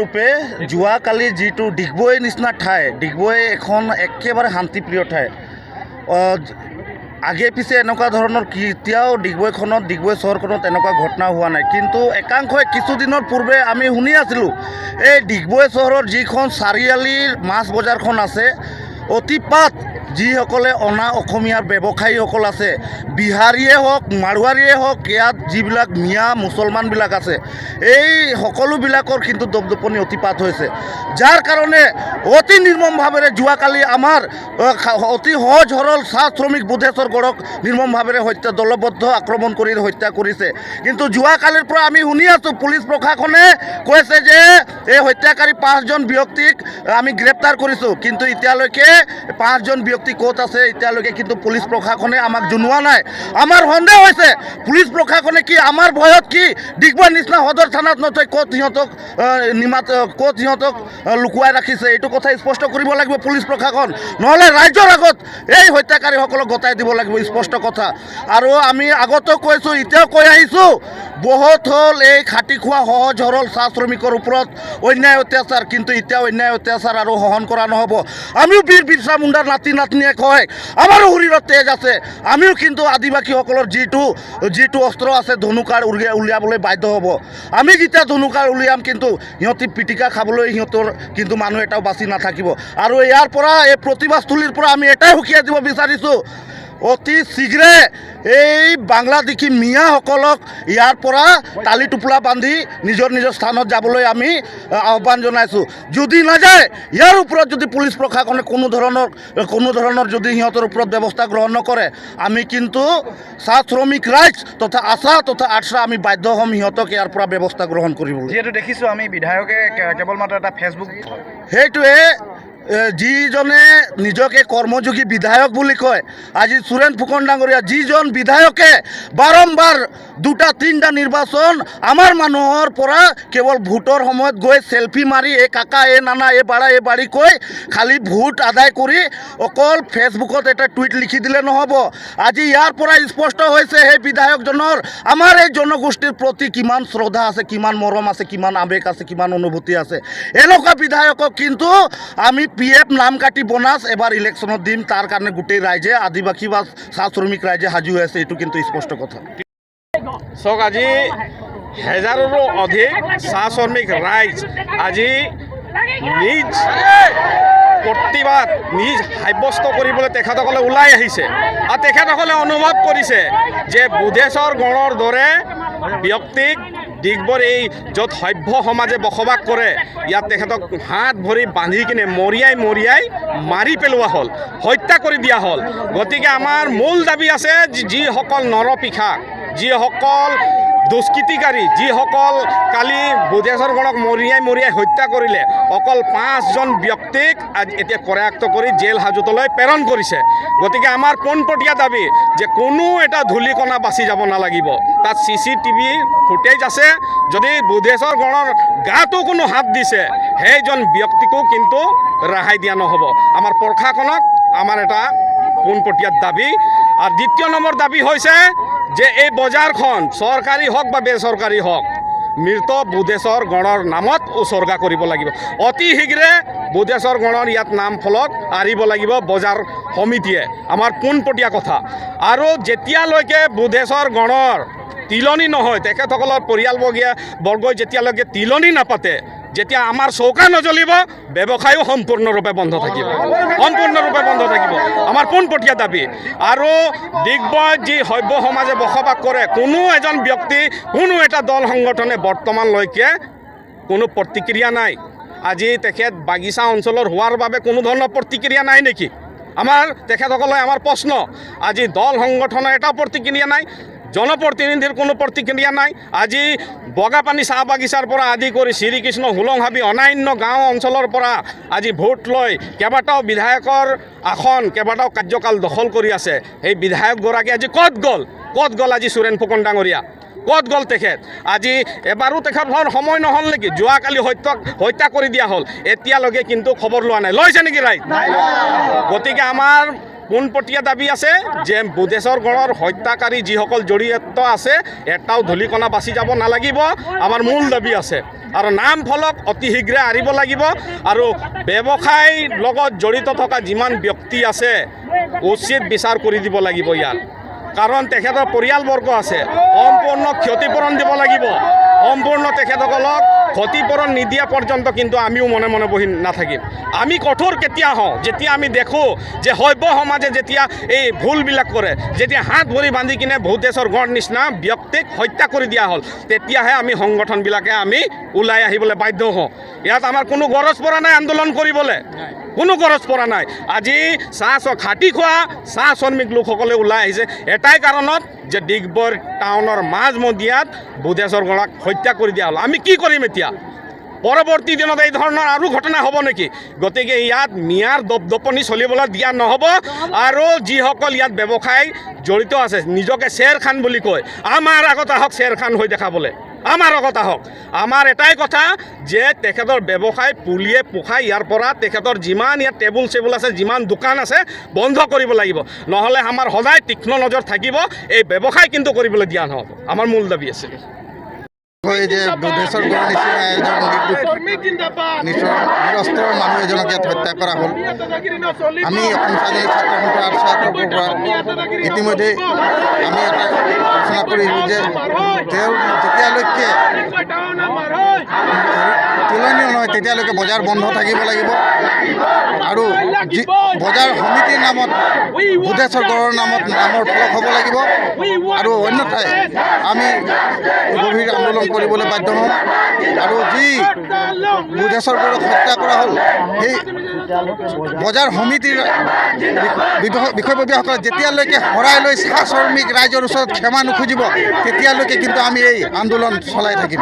ৰূপে যোৱাকালি যিটো ডিগবৈ নিচিনা ঠাই, ডিগবৈ এখন একেবাৰে শান্তিপ্ৰিয় ঠাই। আগে পিছে এনেকুৱা ধৰণৰ কেতিয়াও ডিগবৈ চহৰখনত এনেকুৱা ঘটনা হোৱা নাই। কিন্তু একাংশই কিছুদিনৰ পূৰ্বে আমি শুনি আছিলোঁ এই ডিগবৈ চহৰৰ যিখন চাৰিআলিৰ মাছ বজাৰখন আছে, অতিপাত যিসকলে অনা অসমীয়াৰ ব্যৱসায়ীসকল আছে, বিহাৰীয়ে হওক মাৰোৱাৰীয়ে হওক, ইয়াত যিবিলাক মিয়া মুছলমানবিলাক আছে, এই সকলোবিলাকৰ কিন্তু দপদপনি অতিপাত হৈছে। যাৰ কাৰণে অতি নিৰ্মমভাৱে যোৱাকালি আমাৰ অতি সহজ সৰল চাহ শ্ৰমিক বুধেশ্বৰ গড়ক নিৰ্মমভাৱে দলবদ্ধ আক্ৰমণ কৰি হত্যা কৰিছে। কিন্তু যোৱাকালিৰ পৰা আমি শুনি আছোঁ পুলিচ প্ৰশাসনে কৈছে যে এই হত্যাকাৰী 5জন ব্যক্তিক আমি গ্ৰেপ্তাৰ কৰিছোঁ। কিন্তু এতিয়ালৈকে 5জন ব্যক্তি ক'ত আছে এতিয়ালৈকে কিন্তু পুলিচ প্ৰশাসনে আমাক জনোৱা নাই। আমাৰ সন্দেহ হৈছে পুলিচ প্ৰশাসনে কি আমাৰ ভয়ত কি ডিগবৈ নিচিনা সদৰ থানাত নথৈ ক'ত সিহঁতক লুকুৱাই ৰাখিছে, এইটো কথা স্পষ্ট কৰিব লাগিব পুলিচ প্ৰশাসন, নহ'লে ৰাইজৰ আগত এই হত্যাকাৰীসকলক গতাই দিব লাগিব, স্পষ্ট কথা। আৰু আমি আগতেও কৈছোঁ, এতিয়াও কৈ আহিছোঁ, বহুত হ'ল এই খাটি খোৱা সহজ সৰল চাহ শ্ৰমিকৰ ওপৰত অন্যায় অত্যাচাৰ। কিন্তু এতিয়া অন্যায় অত্যাচাৰ আৰু সহন কৰা নহ'ব। আমিও বীৰ বিৰচা মুণ্ডাৰ নাতি নাতনিয়ে কয় আমাৰো শৰীৰত তেজ আছে, আমিও কিন্তু আদিবাসীসকলৰ যিটো অস্ত্ৰ আছে ধনুকাঁড় উলিয়াবলৈ বাধ্য হ'ব। আমি যেতিয়া ধনুকাঁড় উলিয়াম কিন্তু সিহঁতি পিটিকা খাবলৈ সিহঁতৰ কিন্তু মানুহ এটাও বাচি নাথাকিব। আৰু ইয়াৰ পৰা এই প্ৰতিবাদস্থলীৰ পৰা আমি এটাই সুকীয়াই দিব বিচাৰিছোঁ, অতি শীঘ্ৰে এই বাংলাদেশী মিয়াসকলক ইয়াৰ পৰা টালি টোপোলা বান্ধি নিজৰ স্থানত যাবলৈ আমি আহ্বান জনাইছোঁ। যদি নাযায় ইয়াৰ ওপৰত যদি পুলিচ প্ৰশাসনে কোনো ধৰণৰ যদি সিহঁতৰ ওপৰত ব্যৱস্থা গ্ৰহণ নকৰে, আমি কিন্তু চাহ শ্ৰমিক ৰাইজ তথা আশা তথা আশা আমি বাধ্য হ'ম সিহঁতক ইয়াৰ পৰা ব্যৱস্থা গ্ৰহণ কৰিবলৈ। যিহেতু দেখিছোঁ আমি বিধায়কে কেৱল মাত্ৰ এটা ফেচবুক, সেইটোৱে যিজনে নিজকে কৰ্মযোগী বিধায়ক বুলি কয়, আজি সুৰেন ফুকন ডাঙৰীয়া যিজন বিধায়কে বাৰম্বাৰ 2-3টা নিৰ্বাচন আমাৰ মানুহৰ পৰা কেৱল ভোটৰ সময়ত গৈ চেলফি মাৰি এই কাকা এই নানা এই বাড়ি কৈ খালি ভোট আদায় কৰি অকল ফেচবুকত এটা টুইট লিখি দিলে নহ'ব। আজি ইয়াৰ পৰা স্পষ্ট হৈছে সেই বিধায়কজনৰ আমাৰ এই জনগোষ্ঠীৰ প্ৰতি কিমান শ্ৰদ্ধা আছে, কিমান মৰম আছে, কিমান আৱেগ আছে, কিমান অনুভূতি আছে। এনেকুৱা বিধায়কক কিন্তু আমি PF নাম কাটি বনাছ এবাৰ ইলেকশ্যনত দিম, তাৰ কাৰণে গোটেই ৰাইজে আদিবাসী বা চাহ শ্ৰমিক ৰাইজে সাজু হৈ আছে, এইটো কিন্তু স্পষ্ট কথা। চাওক, আজি হেজাৰৰো অধিক চাহ শ্ৰমিক ৰাইজ আজি নিজ প্ৰতিবাদ সাব্যস্ত কৰিবলৈ তেখেতসকলে ওলাই আহিছে। আৰু তেখেতসকলে অনুভৱ কৰিছে যে বুধেশ্বৰ গড়ৰ দৰে ব্যক্তিক ডিগবৈৰ এই য'ত সভ্য সমাজে বসবাস কৰে ইয়াত তেখেতক হাত ভৰি বান্ধি কিনে মৰিয়াই মাৰি পেলোৱা হ'ল, হত্যা কৰি দিয়া হ'ল। গতিকে আমাৰ মূল দাবী আছে যিসকল নৰপিশা, যিসকল দুষ্কৃতিকাৰী, যিসকল কালি বুধেশ্বৰ গড়ক মৰিয়াই হত্যা কৰিলে, অকল 5জন ব্যক্তিক এতিয়া কৰায়ত্ব কৰি জেল হাজতলৈ প্ৰেৰণ কৰিছে। গতিকে আমাৰ পোনপটীয়া দাবী যে কোনো এটা ধূলিকণা বাচি যাব নালাগিব। তাত CCTV ফুটেজ আছে, যদি বুধেশ্বৰ গড়ৰ গাতো কোনো হাত দিছে সেইজন ব্যক্তিকো কিন্তু ৰেহাই দিয়া নহ'ব। আমাৰ প্ৰশাসনক আমাৰ এটা পোনপটীয়া দাবী। আৰু দ্বিতীয় নম্বৰ দাবী হৈছে যে এই বজাৰখন চৰকাৰী হওক বা বেচৰকাৰী হওক মৃত বুধেশ্বৰ গড়ৰ নামত উচৰ্গা কৰিব লাগিব। অতি শীঘ্ৰে বুধেশ্বৰ গড়ৰ ইয়াত নাম ফলক আঁৰিব লাগিব বজাৰ সমিতিয়ে, আমাৰ পোনপটীয়া কথা। আৰু যেতিয়ালৈকে বুধেশ্বৰ গড়ৰ তিলনি নহয়, তেখেতসকলৰ পৰিয়ালবৰ্গই যেতিয়ালৈকে তিলনি নাপাতে, যেতিয়া আমাৰ চৌকা নজ্বলিব, ব্যৱসায়ো সম্পূৰ্ণৰূপে বন্ধ থাকিব, আমাৰ পোনপটীয়া দাবী। আৰু ডিগবৈত যি সভ্য সমাজে বসবাস কৰে কোনো এজন ব্যক্তি, কোনো এটা দল সংগঠনে বৰ্তমানলৈকে কোনো প্ৰতিক্ৰিয়া নাই। আজি তেখেত বাগিচা অঞ্চলৰ হোৱাৰ বাবে কোনো ধৰণৰ প্ৰতিক্ৰিয়া নাই নেকি? তেখেতসকলে আমাৰ প্ৰশ্ন, আজি দল সংগঠনৰ এটা প্ৰতিক্ৰিয়া নাই, জনপ্ৰতিনিধিৰ কোনো প্ৰতিক্ৰিয়া নাই। আজি বগাপানী চাহ বাগিচাৰ পৰা আদি কৰি শ্ৰীকৃষ্ণ হোলংহাবি অন্যান্য গাঁও অঞ্চলৰ পৰা আজি ভোট লৈ কেইবাটাও বিধায়কৰ আসন, কেইবাটাও কাৰ্যকাল দখল কৰি আছে। সেই বিধায়কগৰাকী আজি ক'ত গ'ল আজি সুৰেন ফুকন ডাঙৰীয়া? ক'ত গ'ল তেখেত? আজি এবাৰো তেখেতৰ সময় নহ'ল নেকি? যোৱাকালি হত্যা কৰি দিয়া হ'ল, এতিয়ালৈকে কিন্তু খবৰ লোৱা নাই। লৈছে নেকি ৰাইজ? গতিকে আমাৰ পোনপটীয়া দাবী আছে যে বুধেশ্বৰ গড়ৰ হত্যাকাৰী যিসকল জড়িত আছে এটাও ধূলিকণা বাচি যাব নালাগিব, আমাৰ মূল দাবী আছে। আৰু নাম ফলক অতি শীঘ্ৰে আঁৰিব লাগিব আৰু ব্যৱসায়ৰ লগত জড়িত থকা যিমান ব্যক্তি আছে উচিত বিচাৰ কৰি দিব লাগিব ইয়াত, কাৰণ তেখেতৰ পৰিয়ালবৰ্গ আছে, সম্পূৰ্ণ ক্ষতিপূৰণ দিব লাগিব। সম্পূৰ্ণ তেখেতসকলক ক্ষতিপূৰণ নিদিয়া পৰ্যন্ত কিন্তু আমিও মনে মনে বহি নাথাকিম। আমি কঠোৰ কেতিয়া হওঁ, যেতিয়া আমি দেখোঁ যে সভ্য সমাজে যেতিয়া এই ভুলবিলাক কৰে, যেতিয়া হাত ভৰি বান্ধি কিনে বুধেশ্বৰ গড় নিচিনা ব্যক্তিক হত্যা কৰি দিয়া হ'ল, তেতিয়াহে আমি সংগঠনবিলাকে আমি ওলাই আহিবলৈ বাধ্য হওঁ। ইয়াত আমাৰ কোনো গৰজ পৰা নাই আন্দোলন কৰিবলৈ, কোনো গৰজ পৰা নাই। আজি খাটি খোৱা চাহ শ্ৰমিক লোকসকলে ওলাই আহিছে এটাই কাৰণত যে ডিগবৈ টাউনৰ মাজমজিয়াত বুধেশ্বৰ গড়ক হত্যা কৰি দিয়া হ'ল। আমি কি কৰিম এতিয়া? পৰৱৰ্তী দিনত এই ধৰণৰ আৰু ঘটনা হ'ব নেকি? গতিকে ইয়াত মিয়াৰ দপদপনি চলিবলৈ দিয়া নহ'ব। আৰু যিসকল ইয়াত ব্যৱসায় জড়িত আছে, নিজকে শ্বেৰ খান বুলি কয়, আমাৰ আগত আহক শ্বেৰ খান হৈ দেখাবলৈ, আমাৰ আগত আহক। আমাৰ এটাই কথা যে তেখেতৰ ব্যৱসায় পুলিয়ে পোখাই ইয়াৰ পৰা তেখেতৰ যিমান ইয়াত টেবুল চেবুল আছে, যিমান দোকান আছে বন্ধ কৰিব লাগিব, নহ'লে আমাৰ সদায় তীক্ষ্ণ নজৰ থাকিব, এই ব্যৱসায় কিন্তু কৰিবলৈ দিয়া নহ'ব। আমাৰ মূল দাবী আছে। এই যে বুধেশ্বৰ গড় নিচিনা এজন নিৰস্ত্ৰ মানুহ এজনক ইয়াত হত্যা কৰা হ'ল। আমি অসম স্বাধীন ছাত্ৰ সন্থা আৰ্টছৰ পৰা ইতিমধ্যে আমি এটা ঘোষণা কৰিছোঁ যে তেওঁ যেতিয়ালৈকে তুলনীয় নহয় তেতিয়ালৈকে বজাৰ বন্ধ থাকিব লাগিব আৰু বজাৰ সমিতিৰ নামত বুধেশ্বৰ গড়ৰ নামত নামৰ ফলক হ'ব লাগিব আৰু অন্যথাই আমি গভীৰ আন্দোলন কৰিবলৈ বাধ্য হ'ম। আৰু যি বুধেশ্বৰ গড়ক হত্যা কৰা হ'ল, সেই বজাৰ সমিতিৰ বিষয়ববীয়াসকলে যেতিয়ালৈকে হৰাই লৈ চাহ শ্ৰমিক ৰাইজৰ ওচৰত ক্ষমা নুখুজিব তেতিয়ালৈকে কিন্তু আমি এই আন্দোলন চলাই থাকিম।